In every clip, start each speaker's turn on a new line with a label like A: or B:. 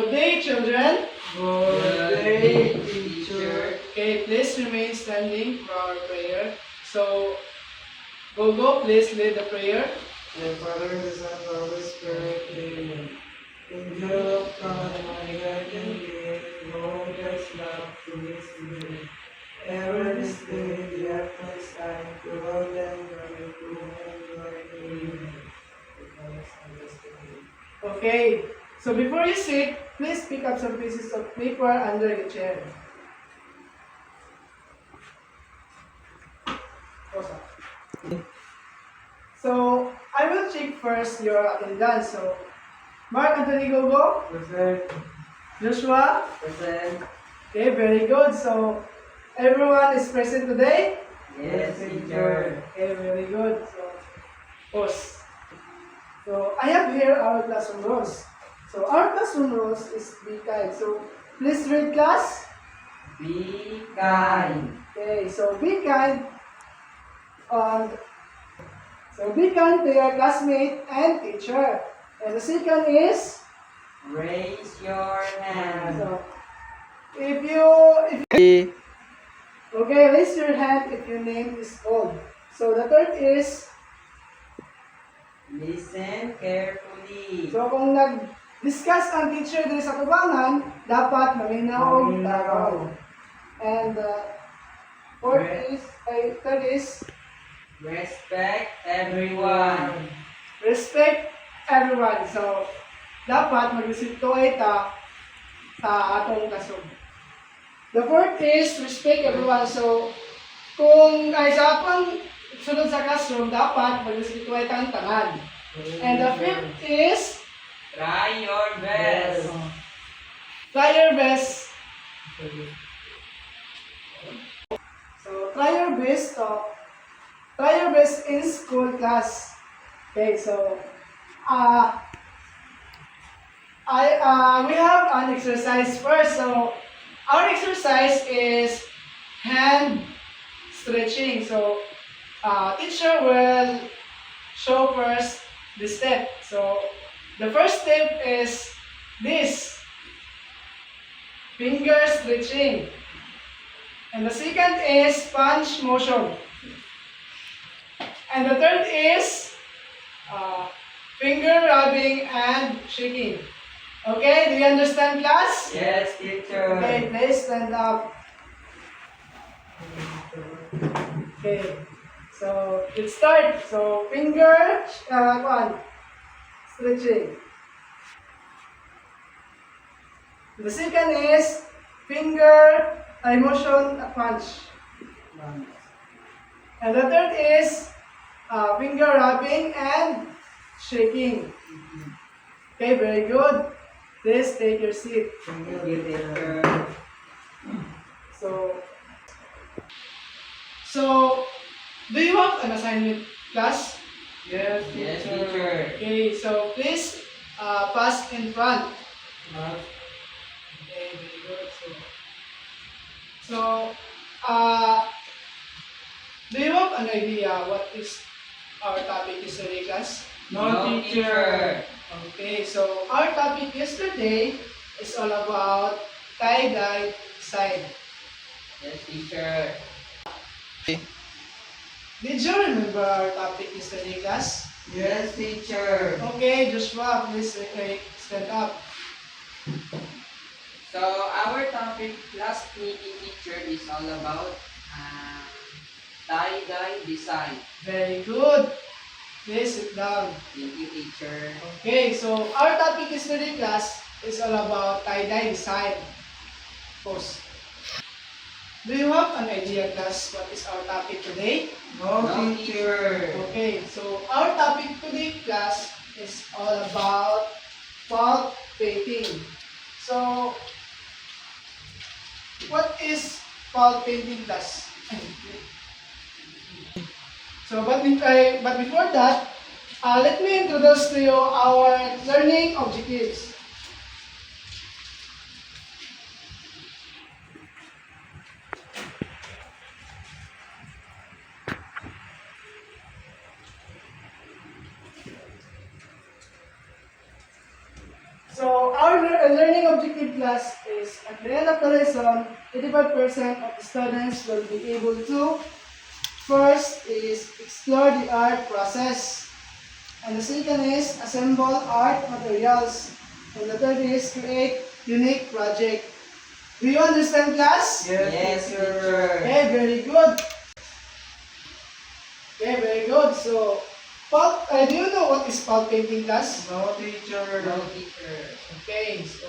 A: Good day, children.
B: Good day, teacher.
A: Okay, please remain standing for our prayer. So, Gogo, please lead the prayer.
B: The Father, the Son, and the Holy Spirit, amen. Angel of God, my guardian gift, Lord, God's love to this day. Ever this day, the utmost time, to all them from the womb and glory, amen.
A: Okay, so before you sit, please pick up some pieces of paper under the chair. So, I will check first your attendance. So, Mark Anthony Gogo,
B: Present.
A: Joshua.
B: Present.
A: Okay, very good. So, everyone is present today?
B: Yes, teacher.
A: Okay, very good. So, pause. So, I have here our classroom rules. So, our classroom rules is be kind. So, please read class.
B: Be kind.
A: Okay, so be kind. And so be kind to your classmate and teacher. And the second is,
B: Raise your hand.
A: so if okay, raise your hand if your name is called. So the third is,
B: Listen carefully.
A: so kung nag-discuss ang teacher dito sa tubangan, dapat maminaw og takaw. And third is,
B: Respect everyone.
A: respect everyone. So, dapat mag-respeto ay ta sa atong kasog. The fourth is, respect everyone. So, kung ay sa atong sunod sa classroom, dapat mag-respeto ay tang tanan. And the fifth is,
B: Try your best.
A: try your best. So, try your best. Try your best in school class. Okay, so, we have an exercise first. So, our exercise is hand stretching. So, teacher will show first the step. So, the first step is this, finger stretching. And the second is punch motion. And the third is finger rubbing and shaking. Okay, do you understand, class?
B: Yes, teacher.
A: Okay, please stand up. Okay, so let's start. So finger stretching. The second is finger motion punch. And the third is finger rubbing and shaking. Okay, very good. Please take your seat.
B: Thank you, teacher.
A: So, do you have an assignment, class?
B: Yes, teacher.
A: Okay, so please pass in front. Okay, very good. So, do you have an idea what is our topic yesterday, class?
B: No, teacher.
A: Okay, so our topic yesterday is all about tie-dye design.
B: Yes, teacher.
A: Did you remember our topic yesterday, class?
B: Yes, teacher.
A: Okay, Joshua, please stand up.
B: So our topic last meeting, teacher, is all about tie-dye design.
A: Very good. Please sit down.
B: Thank you, teacher.
A: Okay, so our topic yesterday, class, is all about tie-dye design. Pause. Do you have an idea, class, what is our topic today?
B: No, teacher.
A: Okay, so our topic today, class, is all about pulp painting. So, what is pulp painting, class? So, but before that, let me introduce to you our learning objectives. So, our a learning objective class is at the end of the lesson, 85% of the students will be able to first is explore the art process. And the second is assemble art materials. And the third is create unique project. Do you understand, class?
B: Yes, teacher.
A: Okay, very good. Okay, very good. So, do you know what is pulp painting, class?
B: No, teacher.
C: No, teacher.
A: Okay, so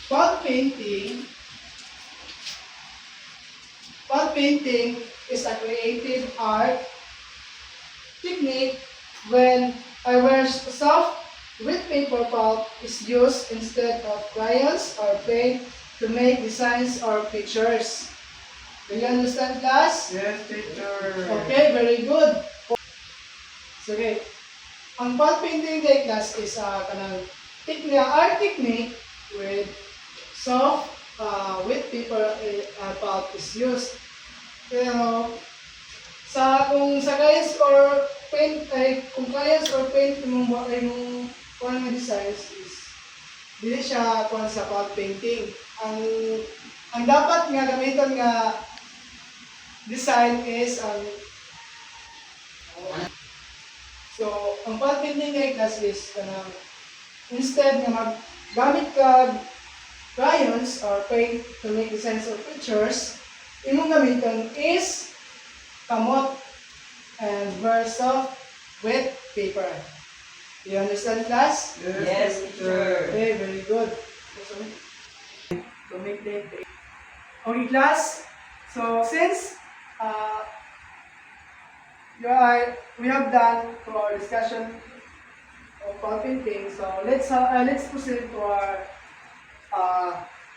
A: pulp painting is a creative art technique when a soft wet paper pulp is used instead of crayons or paint to make designs or pictures. Do you understand, class?
B: Yes, teacher.
A: Okay, very good. So, okay, ang pulp painting day, class, is kanang art technique with soft wet paper pulp is used. Pero kung crayons or paint mong kuha nga designs is dili siya kuha sa pulp painting. Ang dapat nga gamiton nga design is so ang pulp painting nga class is kanang instead nga maggamit ka crayons or paint to make designs or pictures, imong gamiton is kamot and very soft wet paper. You understand, class?
C: Yes, teacher.
A: Okay, very good. So make that. Okay, class. So since we have done to our discussion of pulp painting, so let's proceed to our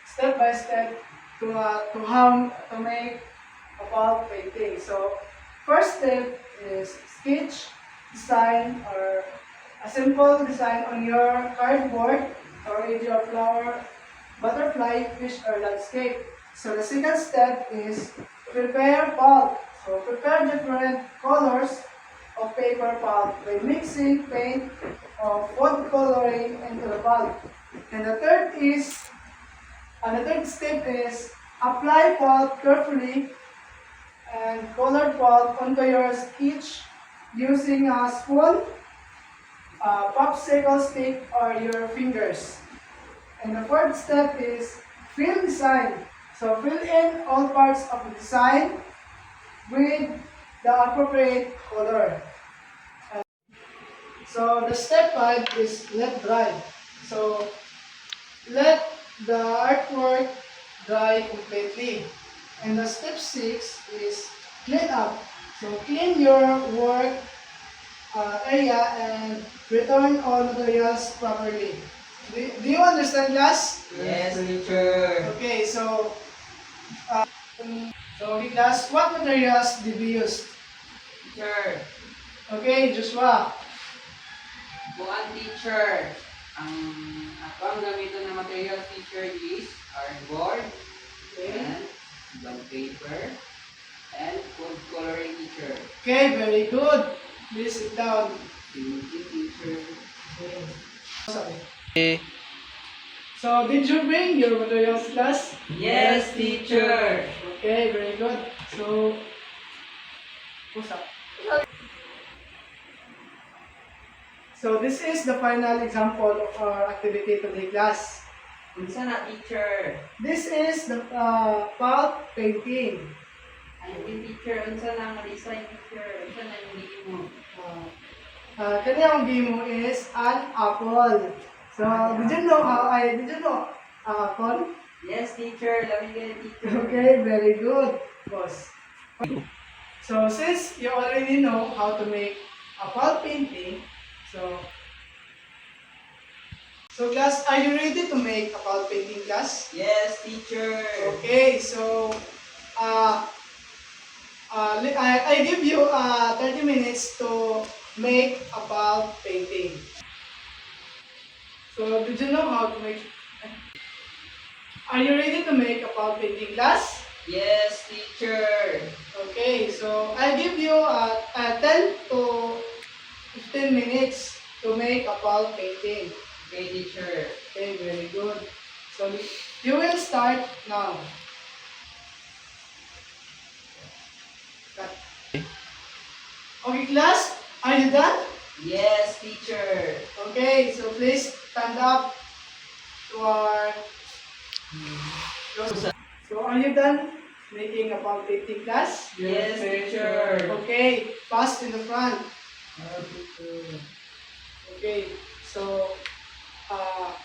A: step by step to how to make a pulp painting. So first step is sketch, design, or a simple design on your cardboard or with your flower, butterfly, fish, or landscape. So the second step is prepare pulp. So prepare different colors of paper pulp by mixing paint or food coloring into the pulp. And the third step is apply pulp carefully and colored pulp onto your sketch using a spoon, a popsicle stick, or your fingers. And the fourth step is fill design. So fill in all parts of the design with the appropriate color. So the step 5 is let dry. So let the artwork dry completely. And the step 6 is clean up. So clean your work area and return all materials properly. Do you understand, class?
C: Yes, teacher.
A: Okay, so class, what materials did we use?
C: Teacher.
A: Okay, Joshua.
C: Buwan, teacher. Ako ang gamitin ng materials, teacher, is cardboard
A: Okay.
C: and bond paper and food coloring, teacher.
A: Okay, very good. Please sit down.
C: Thank you, teacher.
A: Sorry. So, did you bring your materials, class?
C: Yes, teacher.
A: Okay, very good. So, what's up? So, this is the final example of our activity today, class.
C: Unsa na, teacher?
A: This is the pulp painting.
C: Ay, teacher, unsa na ang design, teacher? Unsa na yung hindi mo?
A: Kanyang game is an apple. So, did you know apple?
C: Yes, teacher. Lamig ka, teacher.
A: Okay, very good, boss. So, since you already know how to make a pulp painting, so class, are you ready to make a pulp painting, class?
C: Yes, teacher.
A: Okay, so I give you 30 minutes to make a pulp painting. So, did you know how to make? Are you ready to make a pulp painting, class?
C: Yes, teacher.
A: Okay, so I give you 10 to 15 minutes to make a pulp painting.
C: Okay, teacher.
A: Okay, very good. So you will start now. Okay, class, are you done?
C: Yes, teacher.
A: Okay, so please stand up to our. So are you done making a palpating class?
C: Yes, teacher.
A: Okay, pass in the front. Okay, so uh,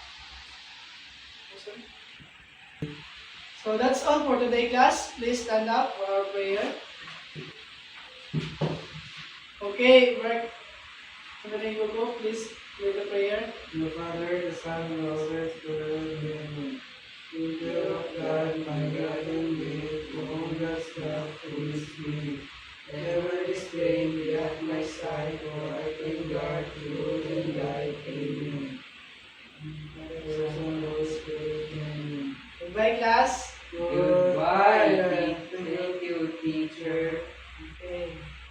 A: so that's all for today, class. Please stand up for our prayer. Okay, work. In the name of God, please lead the prayer.
B: The Father, the Son, and the Holy Spirit, amen. Angel of God, my guardian gift, who hold us up to this day. Ever this day be at my side, for I can guard you and guide. Amen. Father, Son, and Holy Spirit, amen.
A: Goodbye, class.
C: Goodbye. Thank you, teacher.
A: Okay.